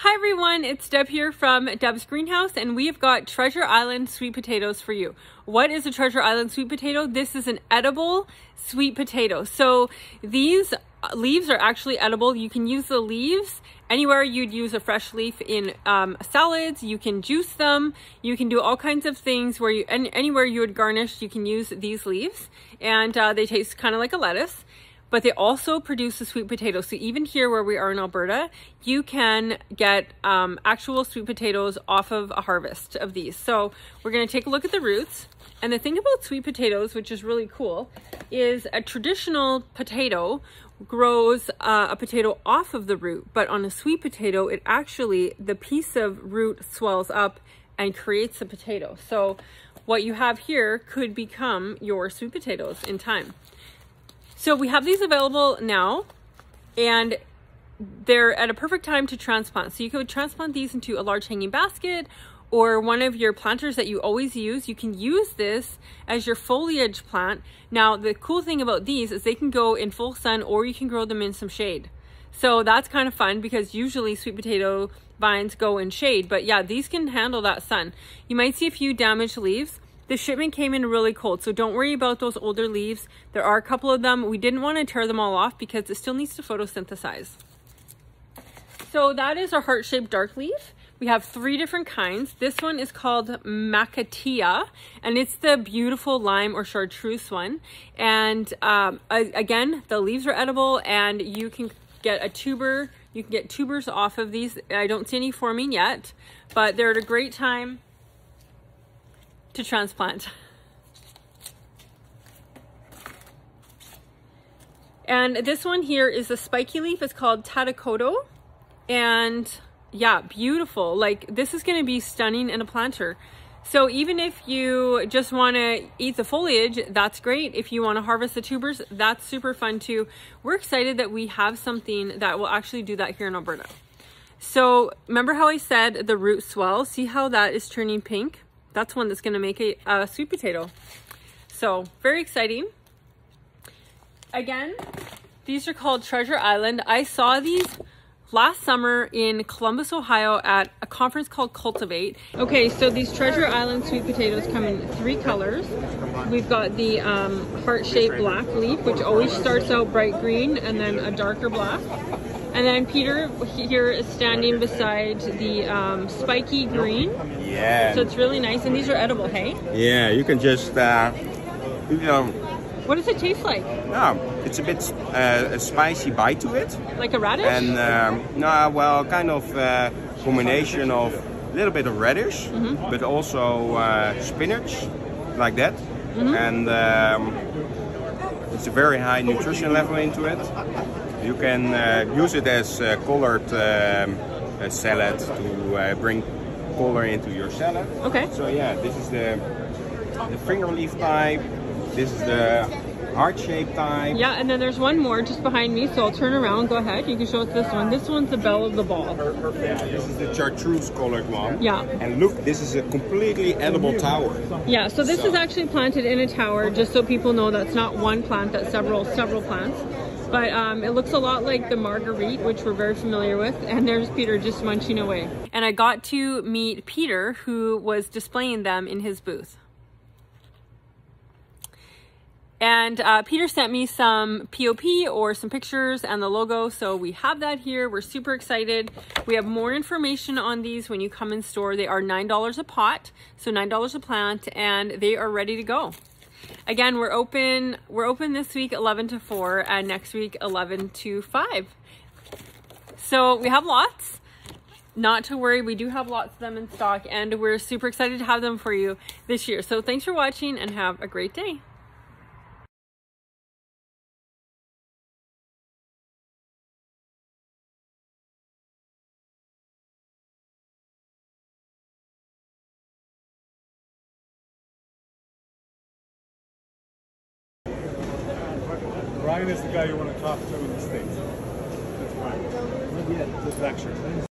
Hi everyone, it's Deb here from Deb's Greenhouse, and we've got Treasure Island sweet potatoes for you. What is a Treasure Island sweet potato? This is an edible sweet potato. So these leaves are actually edible. You can use the leaves anywhere you'd use a fresh leaf in salads. You can juice them. You can do all kinds of things where anywhere you would garnish, you can use these leaves, and they taste kind of like a lettuce. But they also produce a sweet potato. So even here where we are in Alberta, you can get actual sweet potatoes off of a harvest of these. So we're gonna take a look at the roots. And the thing about sweet potatoes, which is really cool, is a traditional potato grows a potato off of the root, but on a sweet potato, it actually, the piece of root swells up and creates a potato. So what you have here could become your sweet potatoes in time. So we have these available now, and they're at a perfect time to transplant. So you could transplant these into a large hanging basket or one of your planters that you always use. You can use this as your foliage plant. Now, the cool thing about these is they can go in full sun, or you can grow them in some shade. So that's kind of fun because usually sweet potato vines go in shade, but yeah, these can handle that sun. You might see a few damaged leaves. The shipment came in really cold, so don't worry about those older leaves. There are a couple of them. We didn't want to tear them all off because it still needs to photosynthesize. So that is our heart-shaped dark leaf. We have 3 different kinds. This one is called Macatea, and it's the beautiful lime or chartreuse one. And again, the leaves are edible, and you can get a tuber. You can get tubers off of these. I don't see any forming yet, but they're at a great time to transplant. And this one here is a spiky leaf. It's called Tatakoto, and yeah, beautiful. Like, this is going to be stunning in a planter. So even if you just want to eat the foliage, that's great. If you want to harvest the tubers, that's super fun too. We're excited that we have something that will actually do that here in Alberta. So remember how I said the root swell? See how that is turning pink? That's one that's going to make a sweet potato. So very exciting. Again, these are called Treasure Island. I saw these last summer in Columbus, Ohio at a conference called Cultivate. Okay, so these Treasure Island sweet potatoes come in 3 colors. We've got the heart-shaped black leaf, which always starts out bright green and then a darker black. And then Peter here is standing beside the spiky green. Yeah. So it's really nice, and these are edible, hey? Yeah, you can just, What does it taste like? it's a bit a spicy bite to it. Like a radish? And, well, kind of combination of a little bit of radish, but also spinach, like that. And it's a very high nutrition level into it. You can use it as colored salad to bring color into your salad. Okay. So yeah, this is the finger leaf type. This is the heart-shaped type. Yeah, and then there's one more just behind me, so I'll turn around. Go ahead. You can show us this one. This one's the bell of the ball. Yeah, this is the chartreuse colored one. Yeah. And look, this is a completely edible tower. Yeah, so this is actually planted in a tower, just so people know that's not one plant, that's several plants. But it looks a lot like the marguerite, which we're very familiar with. And there's Peter just munching away. And I got to meet Peter, who was displaying them in his booth. And Peter sent me some POP or some pictures and the logo. So we have that here. We're super excited. We have more information on these when you come in store. They are $9 a pot, so $9 a plant, and they are ready to go. Again, we're open this week 11 to 4 and next week 11 to 5. So we have lots. Not to worry, we do have lots of them in stock, and we're super excited to have them for you this year. So thanks for watching and have a great day. Brian is the guy you want to talk to in the States. That's Brian. This lecture.